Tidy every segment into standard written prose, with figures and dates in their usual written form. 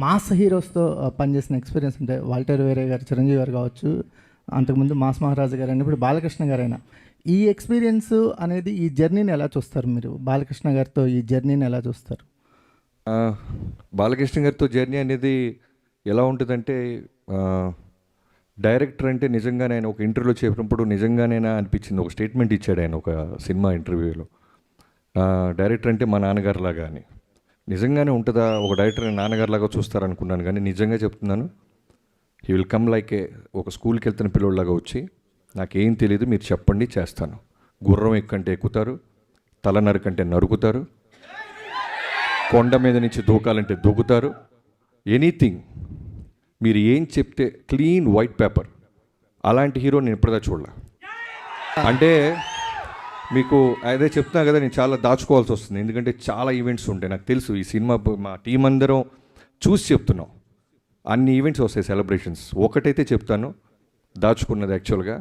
Mass హీరోస్తో పనిచేసిన experience అంటే Walter వేరే గారు, చిరంజీవి గారు కావచ్చు, అంతకుముందు మాస్ మహారాజు గారు అయినా, ఇప్పుడు బాలకృష్ణ గారైనా, ఈ ఎక్స్పీరియన్స్ అనేది ఈ జర్నీని ఎలా చూస్తారు మీరు? బాలకృష్ణ గారితో ఈ జర్నీని ఎలా చూస్తారు? బాలకృష్ణ గారితో జర్నీ అనేది ఎలా ఉంటుందంటే, డైరెక్టర్ అంటే నిజంగానే ఆయన ఒక ఇంటర్వ్యూలో చెప్పినప్పుడు నిజంగానేనా అనిపించింది. ఒక స్టేట్మెంట్ ఇచ్చాడు ఆయన ఒక సినిమా ఇంటర్వ్యూలో, డైరెక్టర్ అంటే మా నాన్నగారులాగా అని. నిజంగానే ఉంటుందా? ఒక డైరెక్టర్ నాన్నగారులాగా చూస్తారనుకున్నాను, కానీ నిజంగా చెప్తున్నాను, హీ విల్ కమ్ లైక్ ఒక స్కూల్కి వెళ్తున్న పిల్లోళ్ళలాగా వచ్చి, నాకేం తెలియదు, మీరు చెప్పండి చేస్తాను. గుర్రం ఎక్కంటే ఎక్కుతారు, తల నరకంటే నరుకుతారు, కొండ మీద నుంచి దూకాలంటే దూకుతారు, ఎనీథింగ్ మీరు ఏం చెప్తే క్లీన్ వైట్ పేపర్. అలాంటి హీరో నేను ఇప్పటిదా చూడలే. అంటే మీకు అదే చెప్తున్నా కదా, నేను చాలా దాచుకోవాల్సి వస్తుంది, ఎందుకంటే చాలా ఈవెంట్స్ ఉంటాయి. నాకు తెలుసు ఈ సినిమా మా టీం అందరం చూసి చెప్తున్నాం, అన్ని ఈవెంట్స్ వస్తాయి, సెలబ్రేషన్స్. ఒకటైతే చెప్తాను, దాచుకున్నది యాక్చువల్గా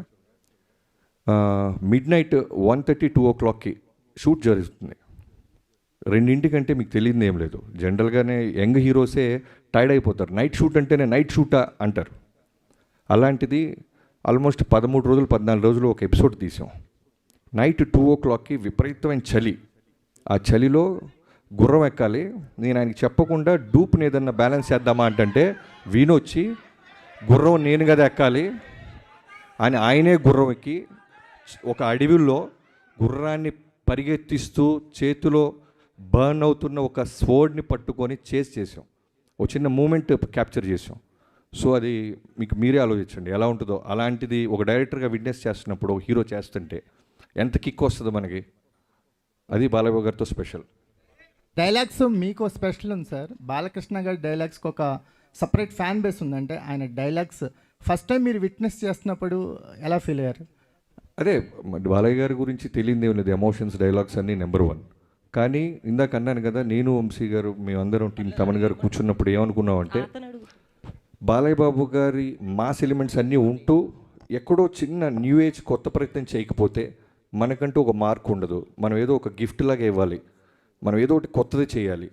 మిడ్ నైట్ 1:30, 2 o'clockకి షూట్ జరుగుతుంది. 2 మీకు తెలియదు ఏం లేదు. జనరల్గానే యంగ్ హీరోసే టైర్డ్ అయిపోతారు, నైట్ షూట్ అంటేనే నైట్ షూటా అంటారు. అలాంటిది ఆల్మోస్ట్ 13 రోజులు 14 రోజులు ఒక ఎపిసోడ్ తీసాం. నైట్ 2 o'clockకి విపరీతమైన చలి, ఆ చలిలో గుర్రం ఎక్కాలి. నేను ఆయనకి చెప్పకుండా డూప్ని ఏదన్నా బ్యాలెన్స్ చేద్దామా అంటే వీణొచ్చి గుర్రం నేను కదా ఎక్కాలి అని ఆయనే గుర్రం ఎక్కి ఒక అడవిలో గుర్రాన్ని పరిగెత్తిస్తూ చేతిలో బర్న్ అవుతున్న ఒక స్వోర్డ్ని పట్టుకొని చేసాం. ఒక చిన్న మూమెంట్ క్యాప్చర్ చేసాం. సో అది మీకు మీరే ఆలోచించండి ఎలా ఉంటుందో. అలాంటిది ఒక డైరెక్టర్గా విట్నెస్ చేస్తున్నప్పుడు ఒక హీరో చేస్తుంటే ఎంత కిక్ వస్తుందో మనకి. అది బాలయ్య గారితో స్పెషల్. డైలాగ్స్ మీకు స్పెషల్ ఉంది సార్. బాలకృష్ణ గారి డైలాగ్స్కి ఒక సపరేట్ ఫ్యాన్ బేస్ ఉందంటే, ఆయన డైలాగ్స్ ఫస్ట్ టైం మీరు విట్నెస్ చేస్తున్నప్పుడు ఎలా ఫీల్ అయ్యారు? అదే బాలయ్య గారి గురించి తెలియదేం లేదు, ఎమోషన్స్ డైలాగ్స్ అన్నీ నెంబర్ 1. కానీ ఇందాక అన్నాను కదా, నేను వంశీ గారు మేమందరం టీం తమన్ గారు కూర్చున్నప్పుడు ఏమనుకున్నామంటే, బాలయ్య బాబు గారి మాస్ ఎలిమెంట్స్ అన్నీ ఉంటూ ఎక్కడో చిన్న న్యూ ఏజ్ కొత్త ప్రయత్నం చేయకపోతే మనకంటూ ఒక మార్క్ ఉండదు. మనం ఏదో ఒక గిఫ్ట్ లాగా ఇవ్వాలి, మనం ఏదో ఒకటి కొత్తది చేయాలి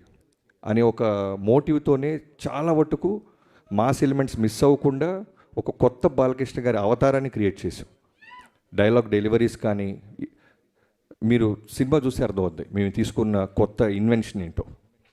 అనే ఒక మోటివ్తోనే చాలా మటుకు మాస్ ఎలిమెంట్స్ మిస్ అవ్వకుండా ఒక కొత్త బాలకృష్ణ గారి అవతారాన్ని క్రియేట్ చేసాం. డైలాగ్ డెలివరీస్ కానీ మీరు సినిమా చూస్తే అర్థమవుద్ది మేము తీసుకున్న కొత్త ఇన్వెన్షన్ ఏంటో.